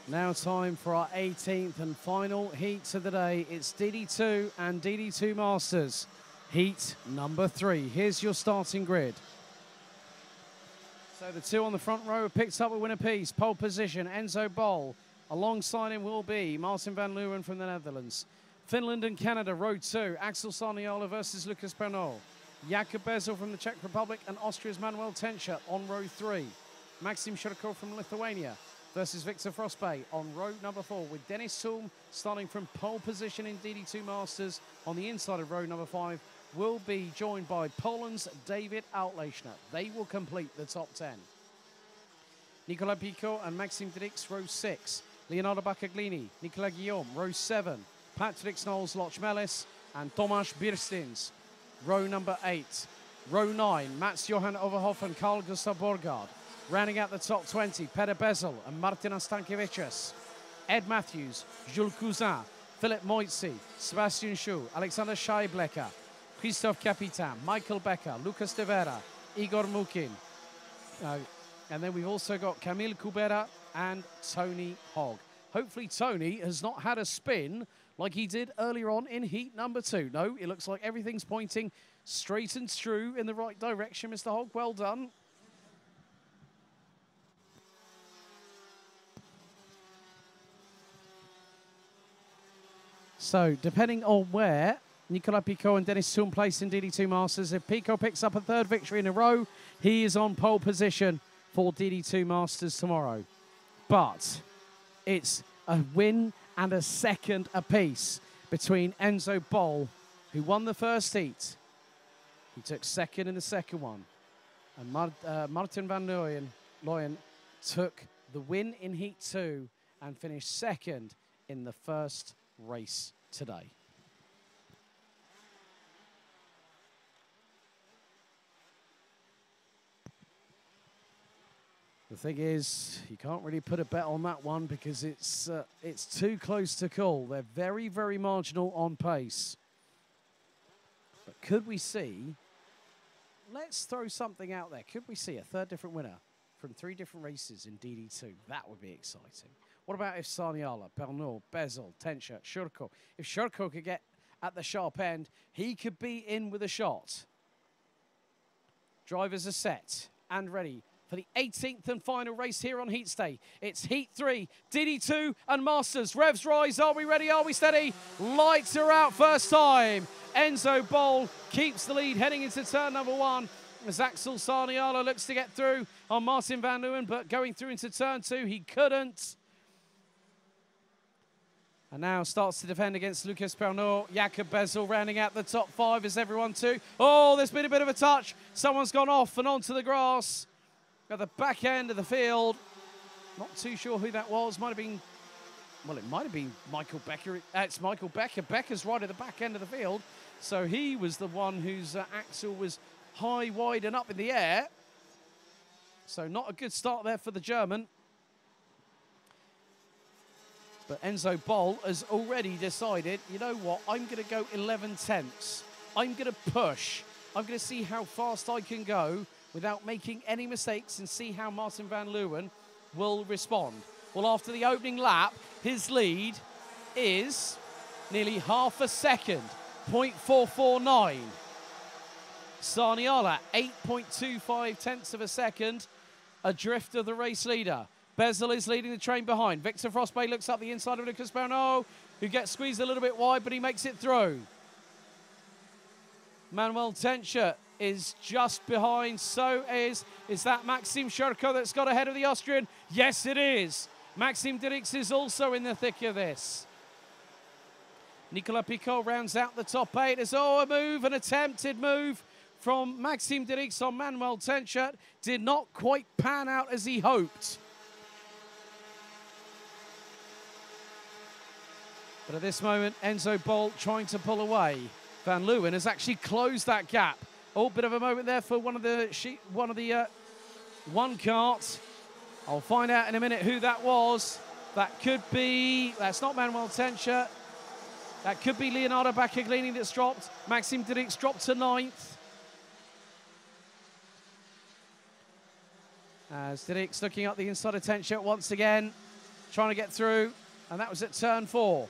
Now time for our 18th and final heats of the day. It's DD2 and DD2 Masters. Heat number 3. Here's your starting grid. So the two on the front row have picked up a win apiece. Pole position, Enzo Bol. Alongside him will be Martin van Leeuwen from the Netherlands. Finland and Canada, row 2. Axel Sarniola versus Lucas Bernal. Jakub Bezel from the Czech Republic and Austria's Manuel Tencher on row 3. Maxim Shurko from Lithuania versus Victor Frostbay on row number 4, with Dennis Hulme starting from pole position in DD2 Masters on the inside of row number 5, will be joined by Poland's David Outlechner. They will complete the top 10. Nicolas Picot and Maxime Dirix, row 6. Leonardo Baccaglini, Nicolas Guillaume, row 7. Patrick Snolls, Loch Mellis, and Tomasz Birstins, row number 8. Row 9, Mats Johan Overhoff and Carl Gustav Borgard. Rounding out the top 20, Peter Bezel and Martina Stankiewicz. Ed Matthews, Jules Cousin, Philip Moitzi, Sebastian Schou, Alexander Scheiblecker, Christophe Capitan, Michael Becker, Lucas de Vera, Igor Mukin. And then we've also got Camille Kubera and Tony Hogg. Hopefully Tony has not had a spin like he did earlier on in heat number 2. No, it looks like everything's pointing straight and true in the right direction, Mr. Hogg. Well done. So, depending on where Nicolas Picot and Dennis Hulme place in DD2 Masters, if Picot picks up a 3rd victory in a row, he is on pole position for DD2 Masters tomorrow. But it's a win and a 2nd apiece between Enzo Bol, who won the first heat. He took 2nd in the 2nd one. And Martin van Leeuwen took the win in heat 2 and finished 2nd in the first race today. The thing is, you can't really put a bet on that one because it's too close to call. They're very, very marginal on pace. But could we see, let's throw something out there. Could we see a 3rd different winner from 3 different races in DD2? That would be exciting. What about if Sarniola, Bernal, Bezel, Tencher, Shurko? If Shurko could get at the sharp end, he could be in with a shot. Drivers are set and ready for the 18th and final race here on Heat Day. It's Heat 3, DD2 and Masters. Revs rise. Are we ready? Are we steady? Lights are out first time. Enzo Bol keeps the lead heading into turn number 1. As Axel Sarniola looks to get through on Martin van Leeuwen, but going through into turn 2, he couldn't. And now starts to defend against Lucas Bernal. Jakub Bezel rounding out the top 5 as everyone too. Oh, there's been a bit of a touch. Someone's gone off and onto the grass at the back end of the field. Not too sure who that was. Might have been, well, it might have been Michael Becker. It's Michael Becker. Becker's right at the back end of the field. So he was the one whose axle was high, wide and up in the air. So not a good start there for the German. But Enzo Bol has already decided, you know what, I'm going to go 11/10. I'm going to push. I'm going to see how fast I can go without making any mistakes and see how Martin van Leeuwen will respond. Well, after the opening lap, his lead is nearly half a second, 0.449. Sarniola, 8.25 tenths of a second, adrift of the race leader. Bezel is leading the train behind. Victor Frostbay looks up the inside of Lucas Bernal, who gets squeezed a little bit wide, but he makes it through. Manuel Tencher is just behind. So is that Maxim Shurko that's got ahead of the Austrian? Yes, it is. Maxime Dirix is also in the thick of this. Nicolas Picot rounds out the top 8. There's a move, an attempted move from Maxime Dirix on Manuel Tencher. Did not quite pan out as he hoped. But at this moment, Enzo Bol trying to pull away. Van Leeuwen has actually closed that gap. Oh, bit of a moment there for one cart. I'll find out in a minute who that was. That could be, that's not Manuel Tencher. That could be Leonardo Baccaglini that's dropped. Maxime Dirix dropped to 9th. As Dirix looking up the inside of Tencher once again. trying to get through, and that was at turn 4.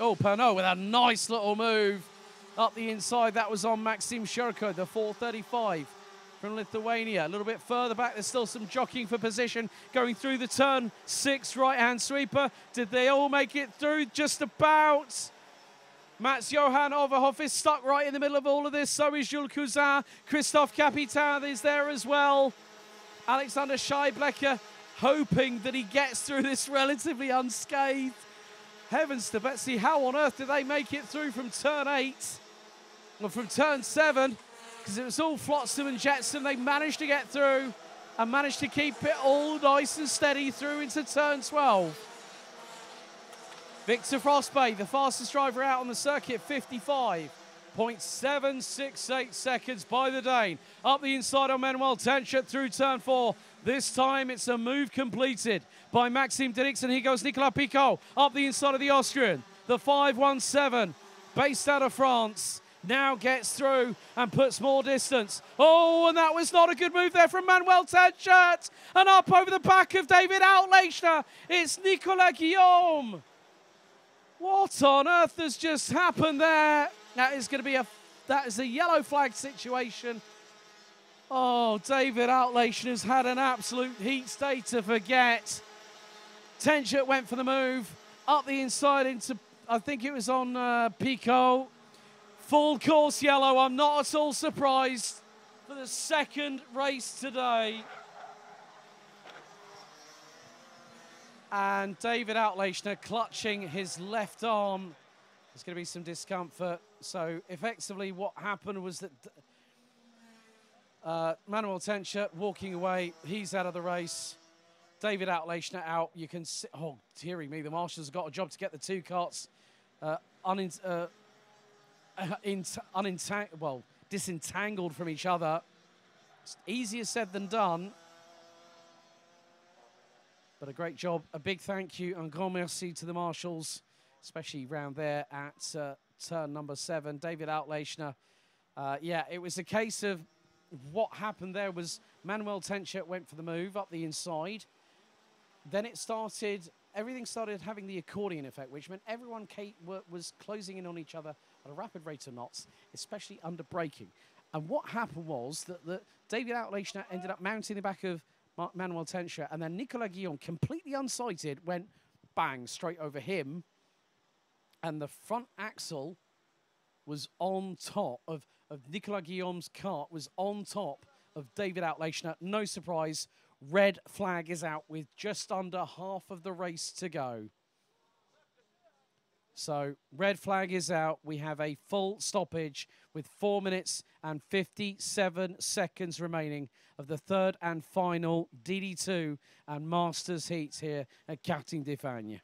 Oh, Pernod with a nice little move up the inside. That was on Maxim Shurko, the 435 from Lithuania. A little bit further back, there's still some jockeying for position going through the turn 6 right-hand sweeper. Did they all make it through? Just about. Mats Johan Overhoff is stuck right in the middle of all of this. So is Jules Cousin. Christophe Capitan is there as well. Alexander Scheiblecker hoping that he gets through this relatively unscathed. Heavens to Betsy, how on earth did they make it through from turn 8? Well, from turn 7, because it was all flotsam and jetsam. They managed to get through and managed to keep it all nice and steady through into turn 12. Victor Frostbay, the fastest driver out on the circuit, 55.768 seconds by the Dane. Up the inside on Manuel Tenchert through turn 4. This time it's a move completed by Maxime Didrikson. Here goes Nicolas Picot up the inside of the Austrian. The 517, based out of France, now gets through and puts more distance. Oh, and that was not a good move there from Manuel Tenchert. And up over the back of David Outlechner, it's Nicolas Guillaume. What on earth has just happened there? That is going to be a yellow flag situation. Oh, David Outlechner's had an absolute heat state to forget. Tenchert went for the move. Up the inside into, I think it was on Picot. Full course yellow. I'm not at all surprised for the second race today. And David Outlechner clutching his left arm. There's going to be some discomfort. So effectively what happened was that Manuel Tenchert walking away. He's out of the race. David Outlechner out. You can see, oh, dearie me, the marshals have got a job to get the two carts disentangled from each other. It's easier said than done. But a great job. A big thank you and grand merci to the marshals, especially round there at turn number 7. David Outlechner. Yeah, it was a case of what happened there was Manuel Tenchert went for the move up the inside. Then it started, everything started having the accordion effect, which meant everyone was closing in on each other at a rapid rate of knots, especially under braking. And what happened was that David Outlechner ended up mounting the back of Manuel Tenchert, and then Nicolas Guillaume, completely unsighted, went bang straight over him, and the front axle was on top of Nicolas Guillaume's cart, was on top of David Outlechner. No surprise, red flag is out with just under half of the race to go. So red flag is out. We have a full stoppage with 4 minutes and 57 seconds remaining of the third and final DD2 and Masters heats here at Karting d'Espagne.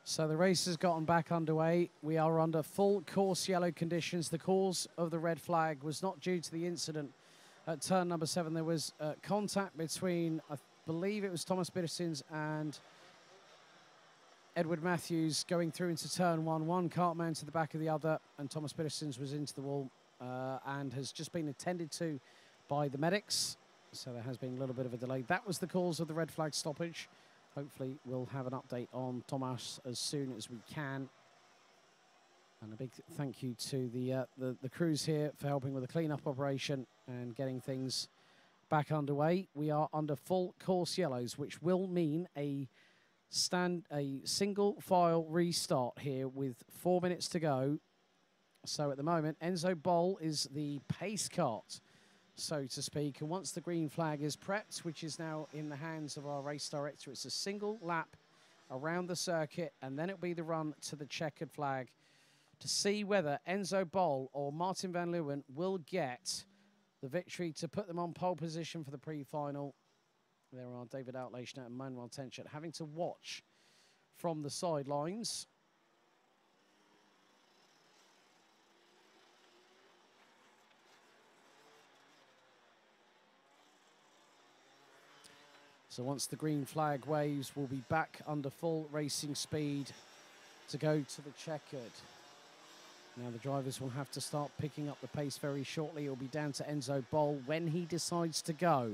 So the race has gotten back underway. We are under full course yellow conditions. The cause of the red flag was not due to the incident at turn number 7. There was contact between, I believe it was Thomas Bittersons and Edward Matthews going through into turn 1. One cartman to the back of the other, and Thomas Bittersons was into the wall and has just been attended to by the medics. So there has been a little bit of a delay. That was the cause of the red flag stoppage. Hopefully we'll have an update on Thomas as soon as we can. And a big thank you to the crews here for helping with the clean-up operation and getting things back underway. We are under full course yellows, which will mean a single file restart here with 4 minutes to go. So at the moment, Enzo Boll is the pace cart, so to speak. And once the green flag is prepped, which is now in the hands of our race director, it's a single lap around the circuit, and then it'll be the run to the checkered flag to see whether Enzo Boll or Martin van Leeuwen will get the victory to put them on pole position for the pre-final. There are David Outleichner and Manuel Tenchet having to watch from the sidelines. So once the green flag waves, we'll be back under full racing speed to go to the checkered. Now the drivers will have to start picking up the pace very shortly. It'll be down to Enzo Boll when he decides to go.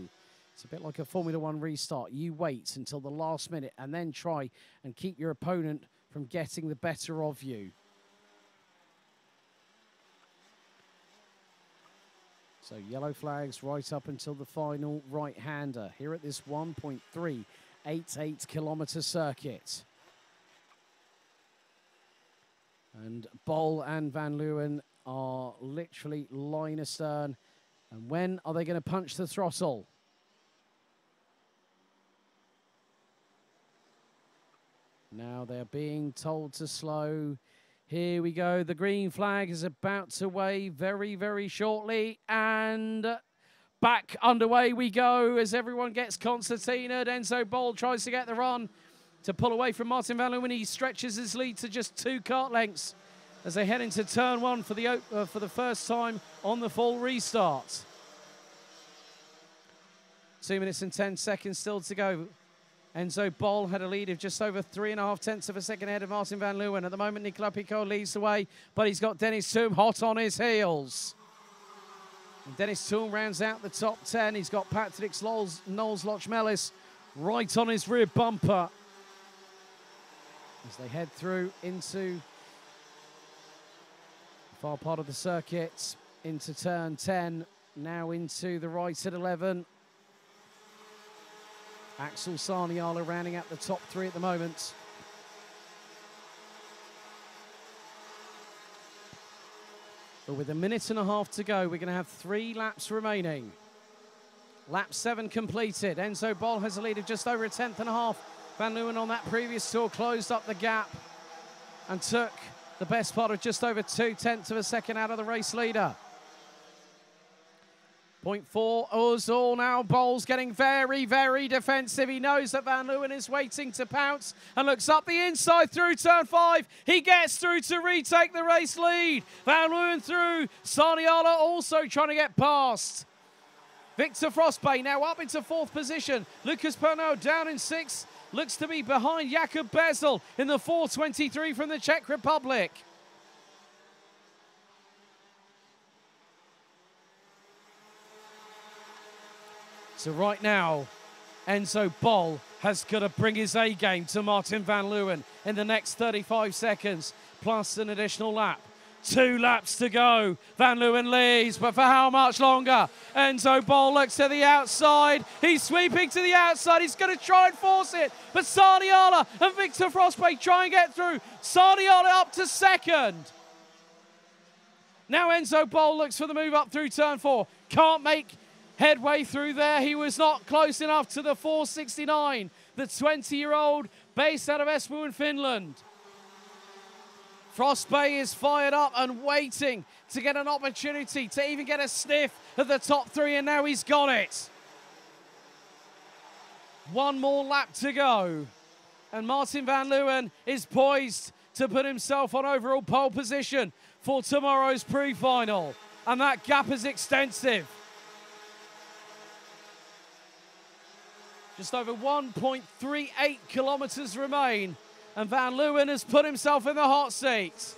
It's a bit like a Formula One restart. You wait until the last minute and then try and keep your opponent from getting the better of you. So yellow flags right up until the final right-hander here at this 1.388 kilometre circuit. And Boll and Van Leeuwen are literally line astern. And when are they going to punch the throttle? Now they're being told to slow. Here we go. The green flag is about to wave very, very shortly. And back underway we go as everyone gets concertinaed. Enzo Boll tries to get the run to pull away from Martin van Leeuwen. He stretches his lead to just 2 kart lengths as they head into turn 1 for the first time on the full restart. 2 minutes and 10 seconds still to go. Enzo Boll had a lead of just over 3.5 tenths of a second ahead of Martin van Leeuwen. At the moment, Nicolas Picot leads the way, but he's got Dennis Thum hot on his heels. And Dennis Thum rounds out the top 10. He's got Patrick Knowles Lochmelis right on his rear bumper as they head through into the far part of the circuit, into turn 10, now into the right at 11. Axel Sarniala rounding out the top 3 at the moment. But with 1.5 minutes to go, we're going to have 3 laps remaining. Lap 7 completed. Enzo Boll has a lead of just over 1.5 tenths. Van Leeuwen on that previous tour closed up the gap and took the best part of just over 2 tenths of a second out of the race leader. 0.4 Ozil now. Boll's getting very, very defensive. He knows that Van Leeuwen is waiting to pounce and looks up the inside through turn 5. He gets through to retake the race lead. Van Leeuwen through. Sarniala also trying to get past. Victor Frostbay now up into 4th position. Lucas Pernod down in 6th. Looks to be behind Jakob Bezel in the 4:23 from the Czech Republic. So right now, Enzo Boll has got to bring his A game to Martin van Leeuwen in the next 35 seconds, plus an additional lap. 2 laps to go. Van Leeuwen leads, but for how much longer? Enzo Boll looks to the outside. He's sweeping to the outside. He's going to try and force it, but Sarniala and Victor Frostbay try and get through. Sarniala up to 2nd. Now Enzo Boll looks for the move up through turn 4. Can't make headway through there. He was not close enough to the 4:69. The 20-year-old based out of Espoo in Finland. Frostbay is fired up and waiting to get an opportunity to even get a sniff at the top 3, and now he's got it. 1 more lap to go. And Martin van Leeuwen is poised to put himself on overall pole position for tomorrow's pre-final. And that gap is extensive. Just over 1.38 kilometres remain. And van Leeuwen has put himself in the hot seat.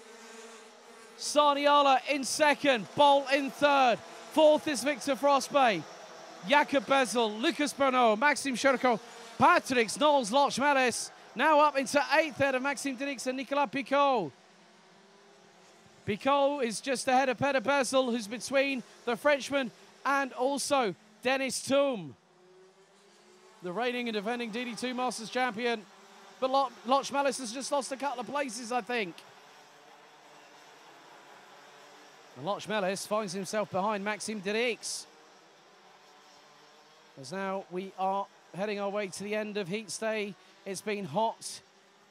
Saniala in second, Bol in third. Fourth is Victor Frostbay. Jakob Bezel, Lucas Bernot, Maxime Cherko, Patrick Knowles, Loch Melis. Now up into eighth ahead of Maxime Dirix and Nicolas Picot. Picot is just ahead of Peter Bezel, who's between the Frenchman and also Dennis Thum, the reigning and defending DD2 Masters champion. But Loch Melis has just lost a couple of places, I think. And Loch Melis finds himself behind Maxime Dirix. As now we are heading our way to the end of heat stay. It's been hot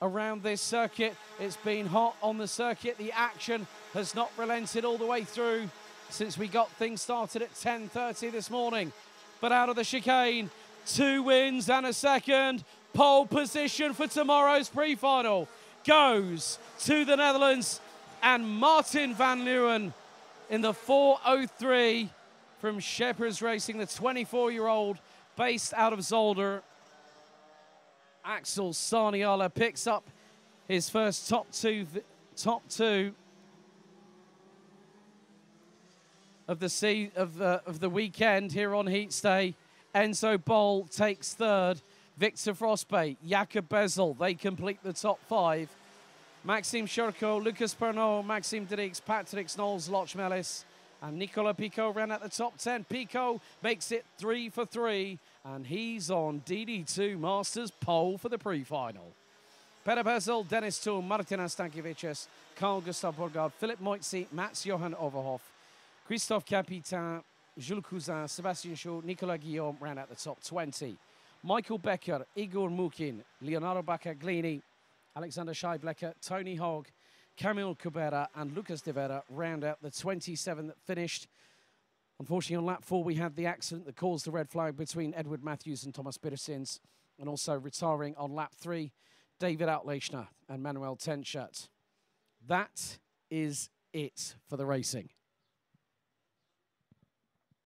around this circuit. It's been hot on the circuit. The action has not relented all the way through since we got things started at 10:30 this morning. But out of the chicane, 2 wins and a second. Pole position for tomorrow's pre-final goes to the Netherlands and Martin van Leeuwen in the 4:03 from Shepherds Racing, the 24-year-old based out of Zolder. Axel Saniala picks up his first top two of the weekend here on heat stay. Enzo Bol takes third. Victor Frostbay, Jakob Bezel, they complete the top 5. Maxime Cherko, Lucas Pernot, Maxime Dirix, Patrick Knowles, Loch Melis, and Nicolas Picot ran at the top 10. Picot makes it 3 for 3, and he's on DD2 Masters pole for the pre-final. Peter Bezel, Dennis Thum, Martina Stankiewicz, Carl Gustav Borgard, Philip Moitzi, Mats Johan Overhoff, Christophe Capitain, Jules Cousin, Sebastian Shaw, Nicolas Guillaume ran at the top 20. Michael Becker, Igor Mukin, Leonardo Baccaglini, Alexander Scheiblecker, Tony Hogg, Camille Kubera and Lucas de Vera round out the 27 that finished. Unfortunately, on lap 4, we had the accident that caused the red flag between Edward Matthews and Thomas Petersens, and also retiring on lap 3, David Outlechner and Manuel Tenschert. That is it for the racing.